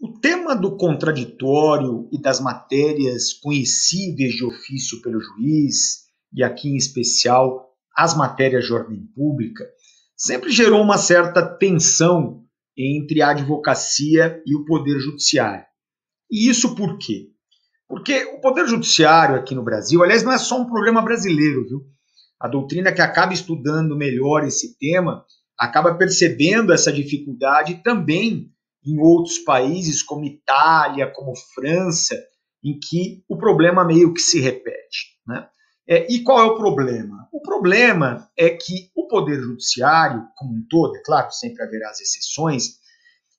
O tema do contraditório e das matérias conhecíveis de ofício pelo juiz, e aqui em especial as matérias de ordem pública, sempre gerou uma certa tensão entre a advocacia e o Poder Judiciário. E isso por quê? Porque o Poder Judiciário aqui no Brasil, aliás, não é só um problema brasileiro, viu? A doutrina que acaba estudando melhor esse tema acaba percebendo essa dificuldade também em outros países, como Itália, como França, em que o problema meio que se repete, né? E qual é o problema? O problema é que o Poder Judiciário, como um todo, é claro, sempre haverá as exceções,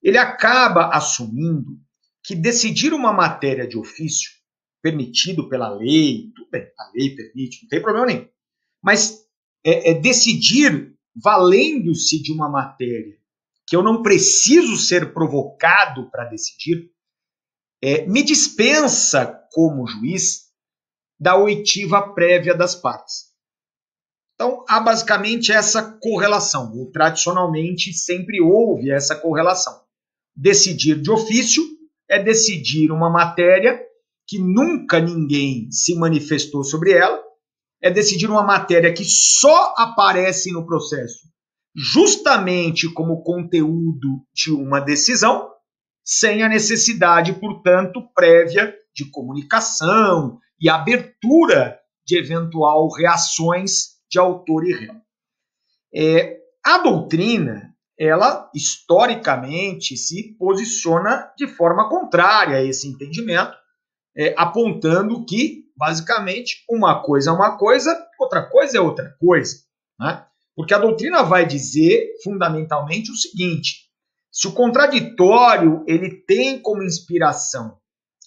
ele acaba assumindo que decidir uma matéria de ofício, permitido pela lei, tudo bem, a lei permite, não tem problema nenhum, mas decidir valendo-se de uma matéria que eu não preciso ser provocado para decidir, me dispensa, como juiz, da oitiva prévia das partes. Então, há basicamente essa correlação, ou tradicionalmente sempre houve essa correlação. Decidir de ofício é decidir uma matéria que nunca ninguém se manifestou sobre ela, é decidir uma matéria que só aparece no processo justamente como conteúdo de uma decisão, sem a necessidade, portanto, prévia de comunicação e abertura de eventual reações de autor e réu. A doutrina, ela historicamente se posiciona de forma contrária a esse entendimento, apontando que, basicamente, uma coisa é uma coisa, outra coisa é outra coisa, né? Porque a doutrina vai dizer, fundamentalmente, o seguinte: se o contraditório ele tem como inspiração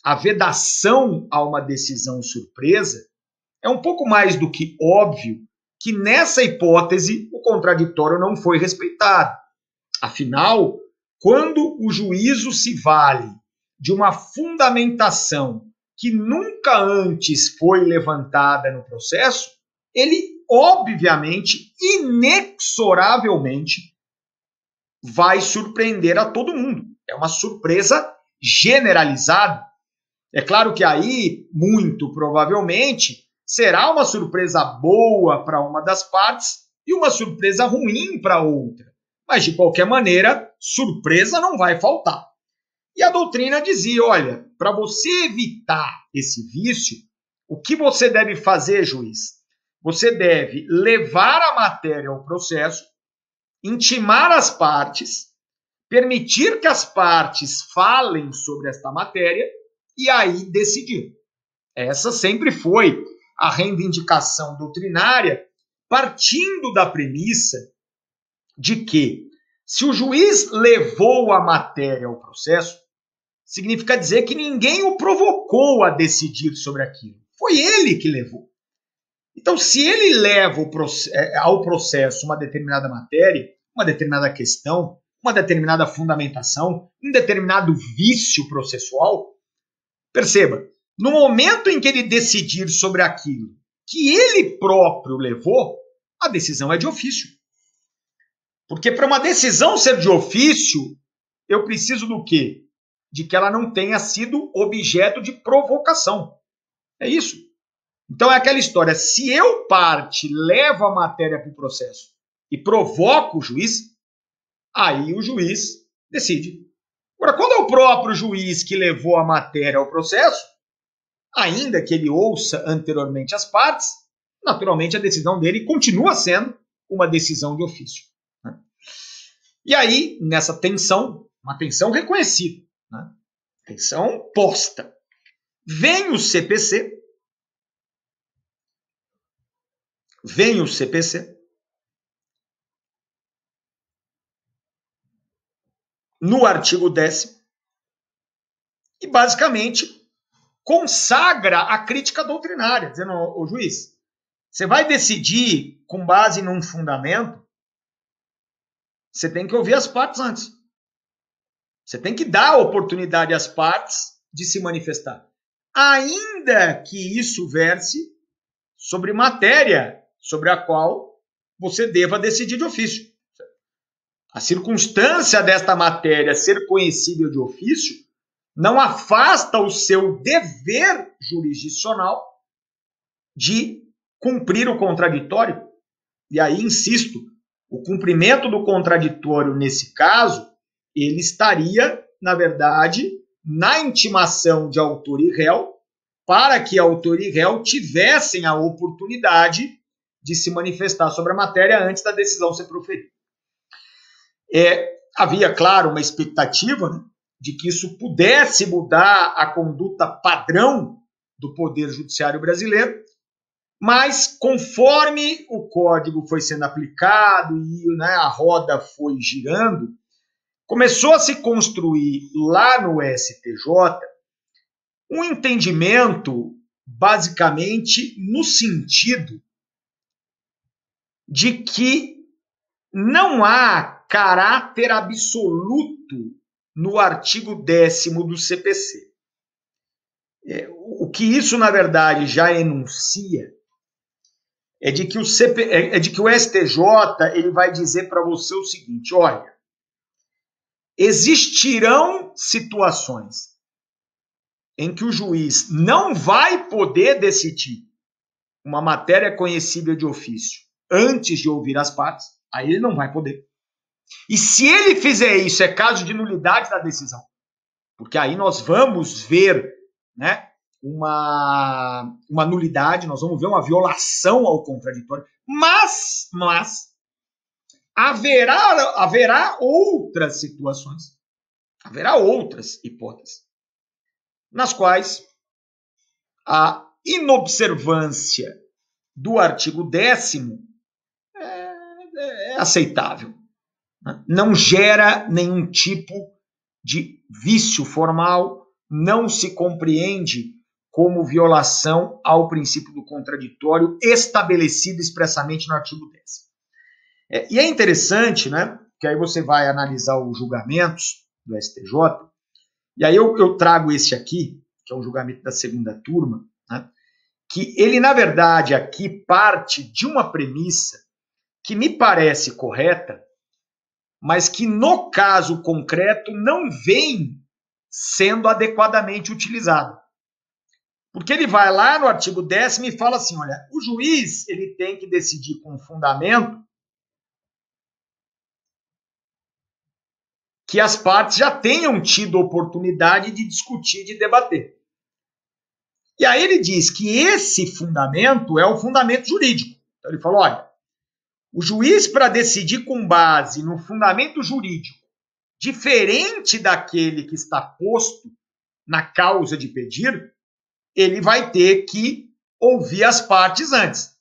a vedação a uma decisão surpresa, é um pouco mais do que óbvio que, nessa hipótese, o contraditório não foi respeitado. Afinal, quando o juízo se vale de uma fundamentação que nunca antes foi levantada no processo, ele, obviamente, inexoravelmente, vai surpreender a todo mundo. É uma surpresa generalizada. É claro que aí, muito provavelmente, será uma surpresa boa para uma das partes e uma surpresa ruim para outra. Mas, de qualquer maneira, surpresa não vai faltar. E a doutrina dizia, olha, para você evitar esse vício, o que você deve fazer, juiz? Você deve levar a matéria ao processo, intimar as partes, permitir que as partes falem sobre esta matéria e aí decidir. Essa sempre foi a reivindicação doutrinária, partindo da premissa de que, se o juiz levou a matéria ao processo, significa dizer que ninguém o provocou a decidir sobre aquilo. Foi ele que levou. Então, se ele leva ao processo uma determinada matéria, uma determinada questão, uma determinada fundamentação, um determinado vício processual, perceba, no momento em que ele decidir sobre aquilo que ele próprio levou, a decisão é de ofício. Porque para uma decisão ser de ofício, eu preciso do quê? De que ela não tenha sido objeto de provocação. É isso. Então é aquela história, se eu, parte, levo a matéria para o processo e provoco o juiz, aí o juiz decide. Agora, quando é o próprio juiz que levou a matéria ao processo, ainda que ele ouça anteriormente as partes, naturalmente a decisão dele continua sendo uma decisão de ofício. Né? E aí, nessa tensão, uma tensão reconhecida, né? Tensão posta, vem o CPC, no artigo 10º, e basicamente consagra a crítica doutrinária, dizendo, ô juiz, você vai decidir com base num fundamento, você tem que ouvir as partes antes. Você tem que dar a oportunidade às partes de se manifestar. Ainda que isso verse sobre matéria sobre a qual você deva decidir de ofício. A circunstância desta matéria ser conhecível de ofício não afasta o seu dever jurisdicional de cumprir o contraditório. E aí, insisto, o cumprimento do contraditório, nesse caso, ele estaria, na verdade, na intimação de autor e réu, para que autor e réu tivessem a oportunidade de se manifestar sobre a matéria antes da decisão ser proferida. Havia, claro, uma expectativa, né, de que isso pudesse mudar a conduta padrão do Poder Judiciário brasileiro, mas conforme o código foi sendo aplicado e, né, a roda foi girando, começou a se construir lá no STJ um entendimento basicamente no sentido de que não há caráter absoluto no artigo 10º do CPC. O que isso, na verdade, já enuncia é de que o STJ ele vai dizer para você o seguinte: olha, existirão situações em que o juiz não vai poder decidir uma matéria conhecível de ofício antes de ouvir as partes, aí ele não vai poder. E se ele fizer isso, é caso de nulidade da decisão, porque aí nós vamos ver, né, uma nulidade, nós vamos ver uma violação ao contraditório, mas haverá outras situações, haverá outras hipóteses, nas quais a inobservância do artigo 10º é aceitável. Não gera nenhum tipo de vício formal, não se compreende como violação ao princípio do contraditório estabelecido expressamente no artigo 10º. E é interessante, né, que aí você vai analisar os julgamentos do STJ, e aí eu trago esse aqui, que é um julgamento da segunda turma, né, que ele, na verdade, aqui parte de uma premissa que me parece correta, mas que no caso concreto não vem sendo adequadamente utilizado. Porque ele vai lá no artigo 10º e fala assim, olha, o juiz ele tem que decidir com fundamento que as partes já tenham tido oportunidade de discutir, de debater. E aí ele diz que esse fundamento é o fundamento jurídico. Então ele falou, olha, o juiz, para decidir com base no fundamento jurídico, diferente daquele que está posto na causa de pedir, ele vai ter que ouvir as partes antes.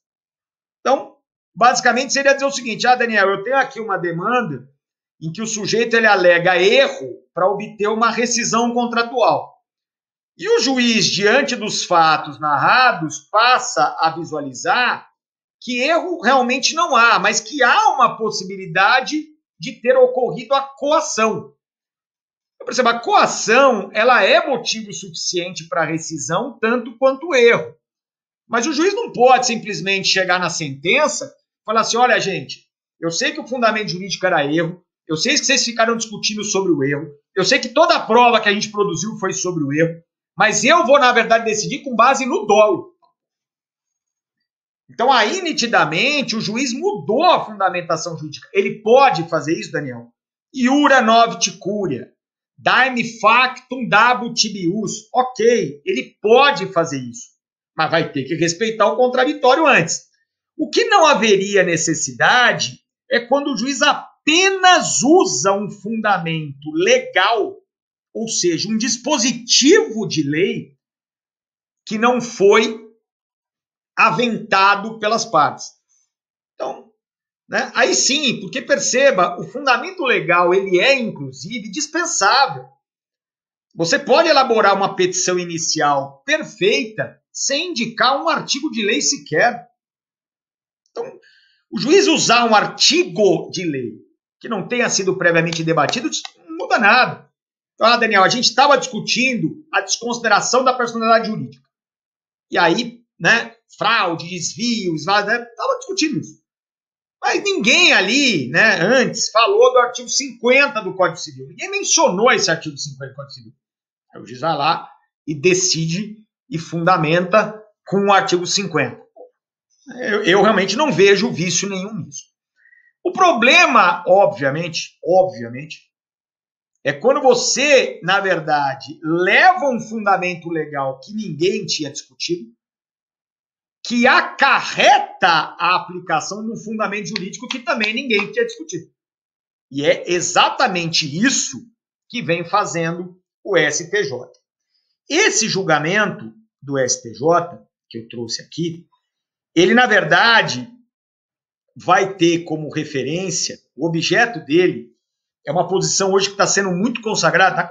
Então, basicamente, seria dizer o seguinte, Daniel, eu tenho aqui uma demanda em que o sujeito ele alega erro para obter uma rescisão contratual. E o juiz, diante dos fatos narrados, passa a visualizar que erro realmente não há, mas que há uma possibilidade de ter ocorrido a coação. Perceba, a coação ela é motivo suficiente para rescisão, tanto quanto o erro. Mas o juiz não pode simplesmente chegar na sentença e falar assim, olha, gente, eu sei que o fundamento jurídico era erro, eu sei que vocês ficaram discutindo sobre o erro, eu sei que toda a prova que a gente produziu foi sobre o erro, mas eu vou, na verdade, decidir com base no dolo. Então, aí, nitidamente, o juiz mudou a fundamentação jurídica. Ele pode fazer isso, Daniel? Iura novit curia, daime factum dabut tibius. Ok, ele pode fazer isso, mas vai ter que respeitar o contraditório antes. O que não haveria necessidade é quando o juiz apenas usa um fundamento legal, ou seja, um dispositivo de lei que não foi aventado pelas partes. Então, né, aí sim, porque perceba, o fundamento legal ele é, inclusive, dispensável. Você pode elaborar uma petição inicial perfeita sem indicar um artigo de lei sequer. Então, o juiz usar um artigo de lei que não tenha sido previamente debatido não muda nada. Então, Daniel, a gente estava discutindo a desconsideração da personalidade jurídica. E aí, né, fraude, desvios, estava discutindo isso. Mas ninguém ali, né, antes, falou do artigo 50 do Código Civil. Ninguém mencionou esse artigo 50 do Código Civil. Aí o juiz vai lá e decide e fundamenta com o artigo 50. Eu realmente não vejo vício nenhum nisso. O problema, obviamente, é quando você, na verdade, leva um fundamento legal que ninguém tinha discutido, que acarreta a aplicação de um fundamento jurídico que também ninguém tinha discutido. E é exatamente isso que vem fazendo o STJ. Esse julgamento do STJ, que eu trouxe aqui, ele, na verdade, vai ter como referência, o objeto dele é uma posição hoje que está sendo muito consagrada, está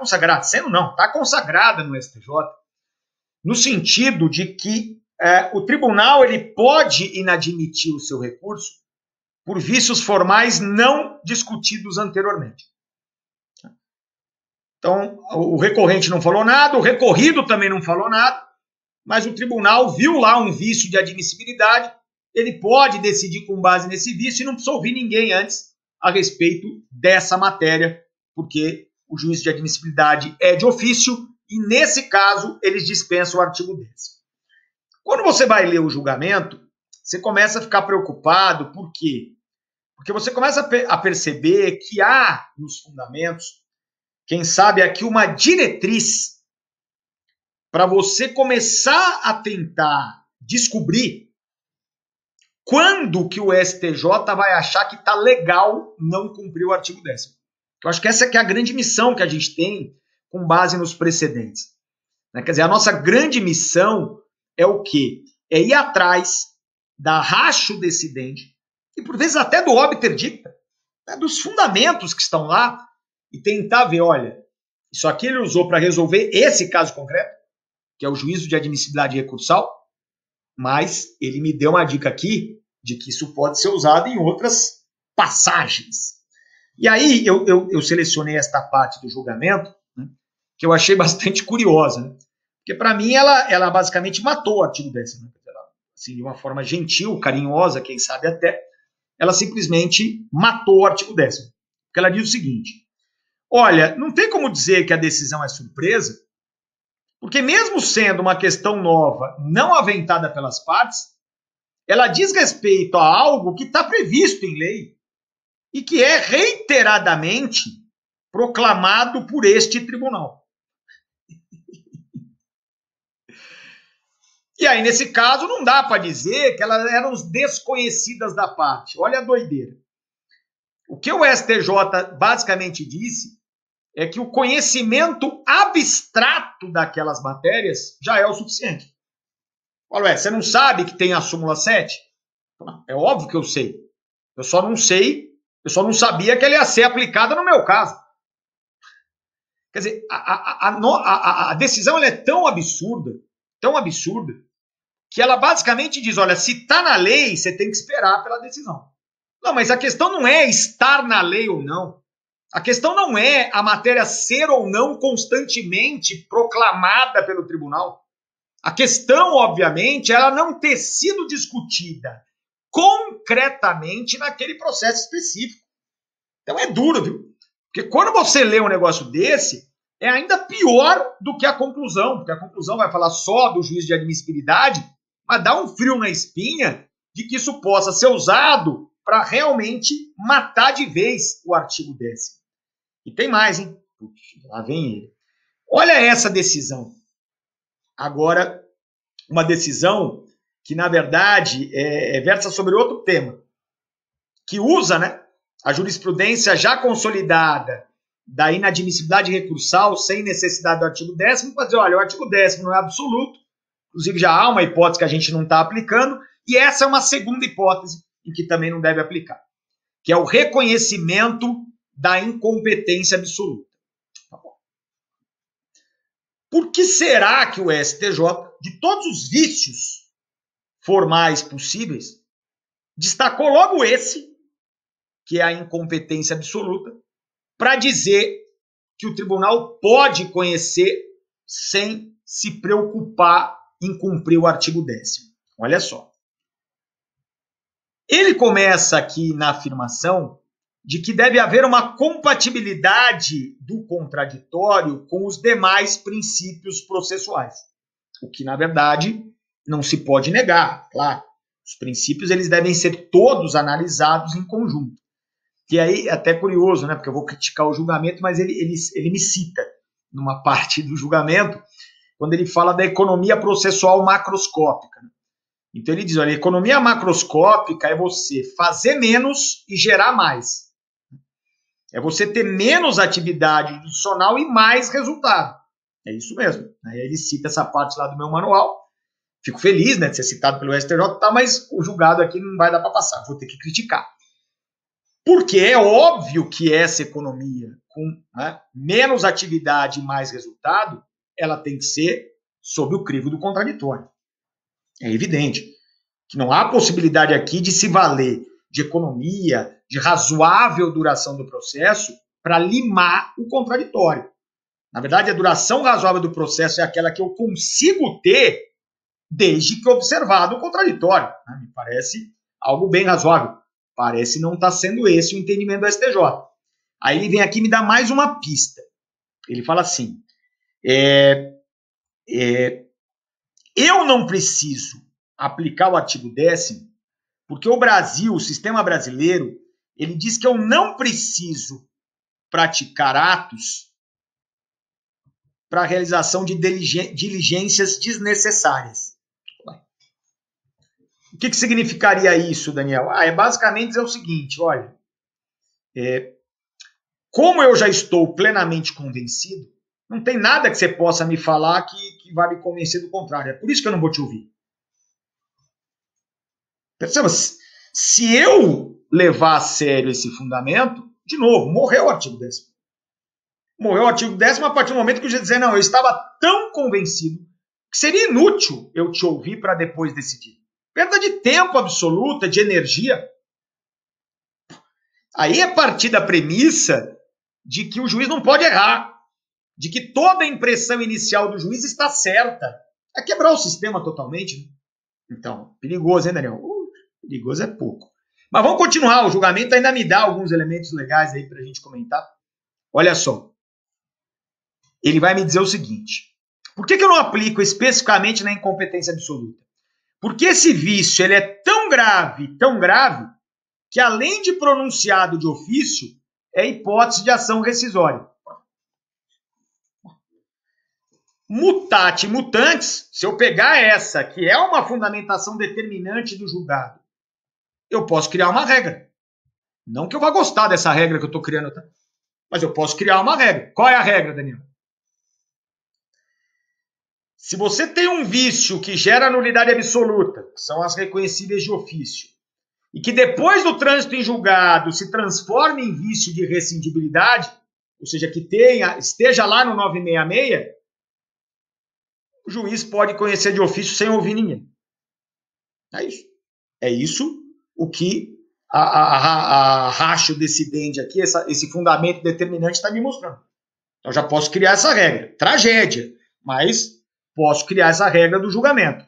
consagrada no STJ, no sentido de que o tribunal ele pode inadmitir o seu recurso por vícios formais não discutidos anteriormente. Então, o recorrente não falou nada, o recorrido também não falou nada, mas o tribunal viu lá um vício de admissibilidade, ele pode decidir com base nesse vício e não precisa ouvir ninguém antes a respeito dessa matéria, porque o juízo de admissibilidade é de ofício e, nesse caso, eles dispensam o artigo 10. Quando você vai ler o julgamento, você começa a ficar preocupado, por quê? Porque você começa a perceber que há nos fundamentos, quem sabe aqui, uma diretriz para você começar a tentar descobrir quando que o STJ vai achar que está legal não cumprir o artigo 10º. Eu acho que essa que é a grande missão que a gente tem com base nos precedentes. Quer dizer, a nossa grande missão é o quê? É ir atrás da ratio decidente e, por vezes, até do obter dicta, dos fundamentos que estão lá e tentar ver, olha, isso aqui ele usou para resolver esse caso concreto, que é o juízo de admissibilidade recursal, mas ele me deu uma dica aqui de que isso pode ser usado em outras passagens. E aí eu selecionei esta parte do julgamento, né, que eu achei bastante curiosa, né, porque para mim ela basicamente matou o artigo 10º, né, assim, de uma forma gentil, carinhosa, quem sabe até, ela simplesmente matou o artigo 10º. Porque ela diz o seguinte: olha, não tem como dizer que a decisão é surpresa, porque mesmo sendo uma questão nova, não aventada pelas partes, ela diz respeito a algo que está previsto em lei e que é reiteradamente proclamado por este tribunal. E aí, nesse caso, não dá para dizer que elas eram desconhecidas da parte. Olha a doideira. O que o STJ basicamente disse é que o conhecimento abstrato daquelas matérias já é o suficiente. Olha, você não sabe que tem a súmula 7? É óbvio que eu sei. Eu só não sabia que ela ia ser aplicada no meu caso. Quer dizer, a decisão ela é tão absurda, que ela basicamente diz, olha, se está na lei, você tem que esperar pela decisão. Não, mas a questão não é estar na lei ou não. A questão não é a matéria ser ou não constantemente proclamada pelo tribunal. A questão, obviamente, é ela não ter sido discutida concretamente naquele processo específico. Então é duro, viu? Porque quando você lê um negócio desse, é ainda pior do que a conclusão, porque a conclusão vai falar só do juízo de admissibilidade, mas dá um frio na espinha de que isso possa ser usado para realmente matar de vez o artigo 10º. E tem mais, hein? Puxa, lá vem ele. Olha essa decisão. Agora, uma decisão que, na verdade, versa sobre outro tema, que usa, né, a jurisprudência já consolidada da inadmissibilidade recursal sem necessidade do artigo 10º para dizer, olha, o artigo 10º não é absoluto, inclusive já há uma hipótese que a gente não está aplicando, e essa é uma segunda hipótese em que também não deve aplicar, que é o reconhecimento da incompetência absoluta. Tá bom. Por que será que o STJ, de todos os vícios formais possíveis, destacou logo esse, que é a incompetência absoluta, para dizer que o tribunal pode conhecer sem se preocupar em cumprir o artigo 10º? Olha só. Ele começa aqui na afirmação de que deve haver uma compatibilidade do contraditório com os demais princípios processuais. O que, na verdade, não se pode negar, claro. Os princípios eles devem ser todos analisados em conjunto. E aí, até curioso, né? Porque eu vou criticar o julgamento, mas ele me cita numa parte do julgamento, quando ele fala da economia processual macroscópica. Então ele diz, olha, a economia macroscópica é você fazer menos e gerar mais. É você ter menos atividade judicial e mais resultado. É isso mesmo. Aí ele cita essa parte lá do meu manual. Fico feliz, né, de ser citado pelo STJ, tá, mas o julgado aqui não vai dar para passar, vou ter que criticar. Porque é óbvio que essa economia, com, né, menos atividade e mais resultado, ela tem que ser sob o crivo do contraditório. É evidente que não há possibilidade aqui de se valer de economia, de razoável duração do processo, para limar o contraditório. Na verdade, a duração razoável do processo é aquela que eu consigo ter desde que observado o contraditório. Me parece algo bem razoável. Parece não estar sendo esse o entendimento do STJ. Aí ele vem aqui e me dá mais uma pista. Ele fala assim, eu não preciso aplicar o artigo 10º, porque o Brasil, o sistema brasileiro, ele diz que eu não preciso praticar atos para a realização de diligências desnecessárias. O que significaria isso, Daniel? É basicamente dizer o seguinte, olha, como eu já estou plenamente convencido, não tem nada que você possa me falar que vai me convencer do contrário. É por isso que eu não vou te ouvir. Perceba, se eu levar a sério esse fundamento, de novo, morreu o artigo 10º. Morreu o artigo 10º a partir do momento que eu já dizer, não, eu estava tão convencido que seria inútil eu te ouvir para depois decidir. Perda de tempo absoluta, de energia. Aí é partir da premissa de que o juiz não pode errar, de que toda a impressão inicial do juiz está certa. É quebrar o sistema totalmente. Né? Então, perigoso, hein, Daniel? Perigoso é pouco. Mas vamos continuar, o julgamento ainda me dá alguns elementos legais aí para a gente comentar. Olha só. Ele vai me dizer o seguinte, por que eu não aplico especificamente na incompetência absoluta? Porque esse vício ele é tão grave, que além de pronunciado de ofício, é hipótese de ação rescisória. Mutate mutantes, se eu pegar essa, que é uma fundamentação determinante do julgado, eu posso criar uma regra. Não que eu vá gostar dessa regra que eu estou criando, tá? Mas eu posso criar uma regra. Qual é a regra, Daniel? Se você tem um vício que gera nulidade absoluta, que são as reconhecíveis de ofício, e que depois do trânsito em julgado se transforma em vício de rescindibilidade, ou seja, que esteja lá no 966, o juiz pode conhecer de ofício sem ouvir ninguém. É isso. É isso o que a ratio decidente aqui, esse fundamento determinante está me mostrando. Então já posso criar essa regra. Tragédia, mas posso criar essa regra do julgamento.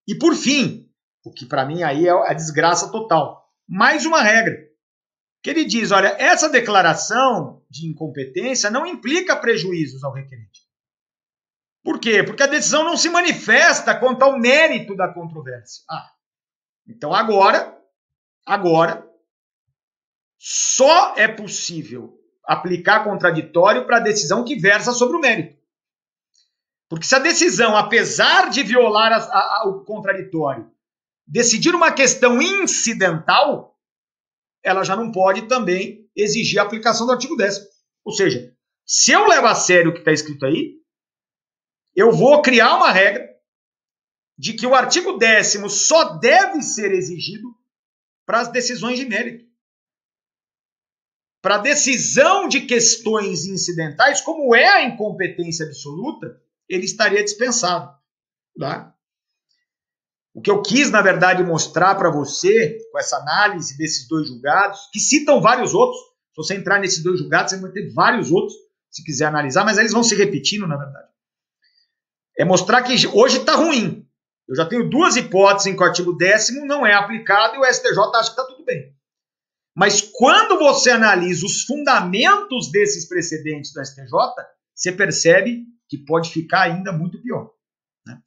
E por fim, o que para mim aí é a desgraça total, mais uma regra, que ele diz, olha, essa declaração de incompetência não implica prejuízos ao requerente. Por quê? Porque a decisão não se manifesta quanto ao mérito da controvérsia. Então agora, só é possível aplicar contraditório para a decisão que versa sobre o mérito. Porque se a decisão, apesar de violar o contraditório, decidir uma questão incidental, ela já não pode também exigir a aplicação do artigo 10º. Ou seja, se eu levo a sério o que está escrito aí, eu vou criar uma regra de que o artigo 10º só deve ser exigido para as decisões de mérito. Para a decisão de questões incidentais, como é a incompetência absoluta, ele estaria dispensado. Tá? O que eu quis, na verdade, mostrar para você, com essa análise desses dois julgados, que citam vários outros, se você entrar nesses dois julgados, você vai ter vários outros, se quiser analisar, mas eles vão se repetindo, na verdade. É mostrar que hoje está ruim. Eu já tenho duas hipóteses em que o artigo 10º não é aplicado e o STJ acha que está tudo bem. Mas quando você analisa os fundamentos desses precedentes do STJ, você percebe que pode ficar ainda muito pior, né?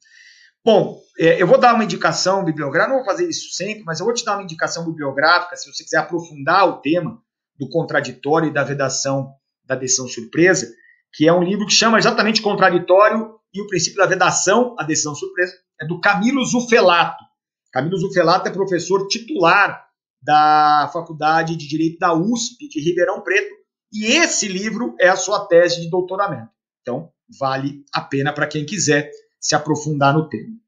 Bom, eu vou dar uma indicação bibliográfica, não vou fazer isso sempre, mas eu vou te dar uma indicação bibliográfica, se você quiser aprofundar o tema do contraditório e da vedação da decisão surpresa, que é um livro que chama exatamente Contraditório e o Princípio da Vedação à Decisão Surpresa, é do Camilo Zuffelato. Camilo Zuffelato é professor titular da Faculdade de Direito da USP de Ribeirão Preto, e esse livro é a sua tese de doutoramento. Então, vale a pena para quem quiser se aprofundar no tema.